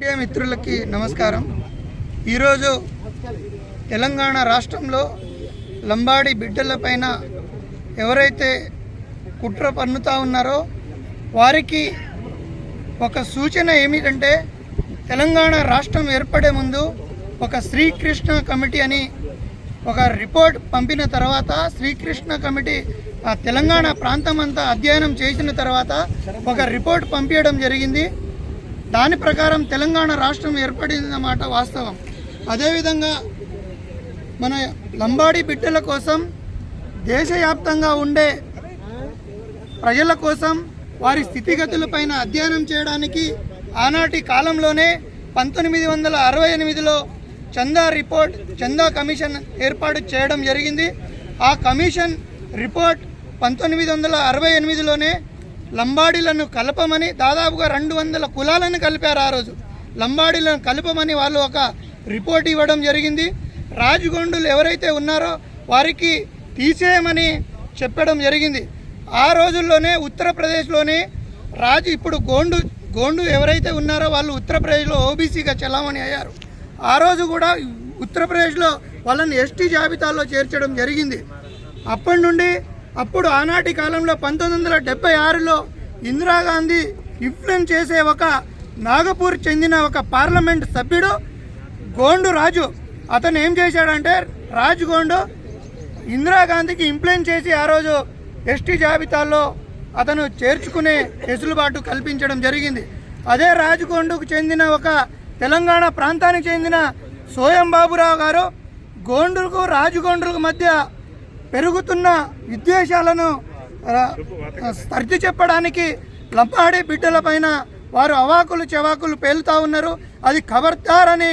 Media మిత్రులకి నమస్కారం. ఈరోజు తెలంగాణ రాష్ట్రంలో లంబాడి బిడ్డలపైన ఎవరైతే కుట్ర పన్నుతా ఉన్నారో వారికి ఒక సూచన ఏమిటంటే, తెలంగాణ రాష్ట్రం ఏర్పడే ముందు ఒక శ్రీకృష్ణ కమిటీ అని ఒక రిపోర్ట్ పంపిన తర్వాత శ్రీకృష్ణ కమిటీ ఆ తెలంగాణ ప్రాంతం అంతా అధ్యయనం చేసిన తర్వాత ఒక రిపోర్ట్ పంపించడం జరిగింది. దాని ప్రకారం తెలంగాణ రాష్ట్రం ఏర్పడిందన్నమాట వాస్తవం. అదేవిధంగా మన లంబాడి బిడ్డల కోసం దేశవ్యాప్తంగా ఉండే ప్రజల కోసం వారి స్థితిగతులపైన అధ్యయనం చేయడానికి ఆనాటి కాలంలోనే 1968లో చందా కమిషన్ ఏర్పాటు చేయడం జరిగింది. ఆ కమిషన్ రిపోర్ట్ 1968లోనే లంబాడీలను కలపమని, దాదాపుగా 200 కులాలను కలిపారు. ఆ రోజు లంబాడీలను కలపమని వాళ్ళు ఒక రిపోర్ట్ ఇవ్వడం జరిగింది. రాజగోండులు ఎవరైతే ఉన్నారో వారికి తీసేయమని చెప్పడం జరిగింది. ఆ రోజుల్లోనే ఉత్తరప్రదేశ్లోనే ఇప్పుడు గోండు ఎవరైతే ఉన్నారో వాళ్ళు ఉత్తరప్రదేశ్లో ఓబీసీగా చలామణి అయ్యారు. ఆ రోజు కూడా ఉత్తరప్రదేశ్లో వాళ్ళని ఎస్టీ జాబితాలో చేర్చడం జరిగింది. అప్పటి నుండి ఆనాటి కాలంలో 1976లో ఇందిరాగాంధీ ఇన్ఫ్లుయెన్స్ చేసే ఒక నాగపూర్ చెందిన ఒక పార్లమెంట్ సభ్యుడు గోండు రాజు, అతను ఏం చేశాడంటే రాజగోండు ఇందిరాగాంధీకి ఇన్ఫ్లుయెన్స్ చేసి ఆ రోజు ఎస్టీ జాబితాలో అతను చేర్చుకునే వెసులుబాటు కల్పించడం జరిగింది. అదే రాజగోండుకు చెందిన ఒక తెలంగాణ ప్రాంతానికి చెందిన సోయం బాబురావు గారు గోండులకు రాజగోండులకు మధ్య పెరుగుతున్న విద్వేషాలను సర్ది చెప్పడానికి లంబాడి బిడ్డల పైన వారు అవాకులు చెవాకులు పేలుతూ ఉన్నారు. అది ఖబర్దార్ అని